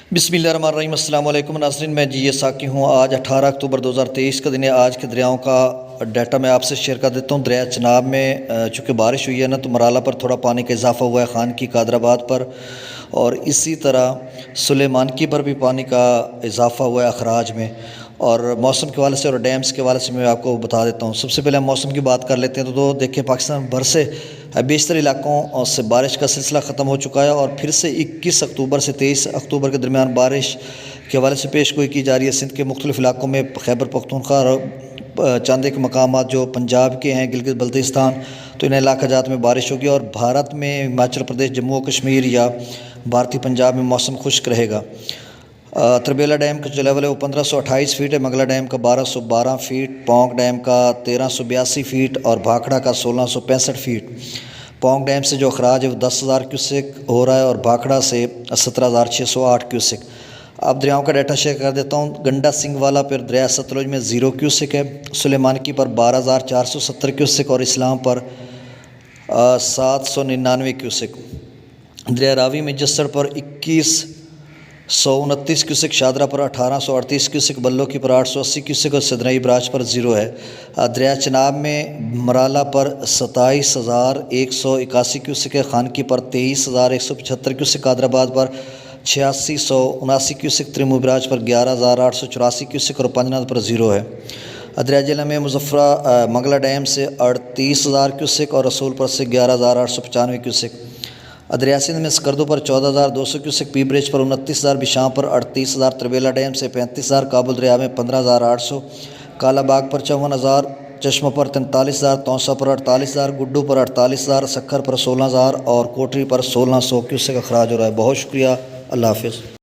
बिस्मिल्लाहिर्रहमानिर्रहीम। अस्सलाम वालेकुम नाज़रीन, मैं जी साकी हूँ। आज 18 अक्टूबर 2023 का दिन है। आज के दरियाओं का डाटा मैं आपसे शेयर कर देता हूँ। दरिया चनाब में चूँकि बारिश हुई है ना, तो मराला पर थोड़ा पानी का इजाफा हुआ है, खान की कादराबाद पर, और इसी तरह सुलेमानकी पर भी पानी का इजाफा हुआ है अखराज में। और मौसम के वाले से और डैम्स के वाले से मैं आपको बता देता हूँ। सबसे पहले हम मौसम की बात कर लेते हैं। तो देखिए, पाकिस्तान भर से बेशतर इलाकों से बारिश का सिलसिला ख़त्म हो चुका है, और फिर से 21 अक्टूबर से 23 अक्टूबर के दरमियान बारिश के हवाले से पेश गोई की जा रही है। सिंध के मुख्तलिफ़ इलाकों में, खैबर पख्तूनख्वा और चंद के मकाम जो पंजाब के हैं, गिलगित बल्तिस्तान, तो इन इलाका जात में बारिश होगी। और भारत में हिमाचल प्रदेश, जम्मू और कश्मीर या भारतीय पंजाब में मौसम खुश्क रहेगा। तरबेला डैम का जो लेवल है वो 1528 फीट है, मंगला डैम का 1212 फीट, पोंग डैम का 1382 फीट और भाखड़ा का 1665 फीट। पोंग डैम से जो अखराज है वो 10,000 क्यूसेक हो रहा है, और भाखड़ा से 17,608 क्यूसेक। अब दरियाओं का डाटा शेयर कर देता हूँ। गंडा सिंह वाला पर दरिया सतलुज में 0 क्यूसेक है, सुलेमानकी पर 12,470 क्यूसेक और इस्लाम पर 799 क्यूसेक। दरिया रावी में जस्सड़ पर 2129 क्यूसेक, शादरा पर 1838 क्यूसेक, बल्लो की पर 880 क्यूसेक और सदनई बराज पर 0 है। दरिया चनाब में मराला पर 27,181 क्यूसेक है, खानकी पर 23,175 क्यूसेक, कादराबाद पर 8679 क्यूसेक, त्रिमू बराज पर 11,884 क्यूसेक और पंजनाद पर 0 है। दरिया जिला में मुजफ्फरा मंगला डैम से 38,000 क्यूसेक और रसूलपुर से 11,895 क्यूसेक। दरिया सिंध में स्कर्दो पर 14,200 क्यूसेक, पी ब्रिज पर 29,000, बिशां पर 38,000, तरबेला डैम से 35,000, काबुल दरिया में 15,800, कालाबाग पर 54,000, चश्मा पर 43,000, तौसा पर 48,000, गुड्डू पर 48,000, सखर पर 16,000 और कोटरी पर 1,600 क्यूसेक अखराज हो रहा है। बहुत शुक्रिया। अल्लाह हाफ़िज़।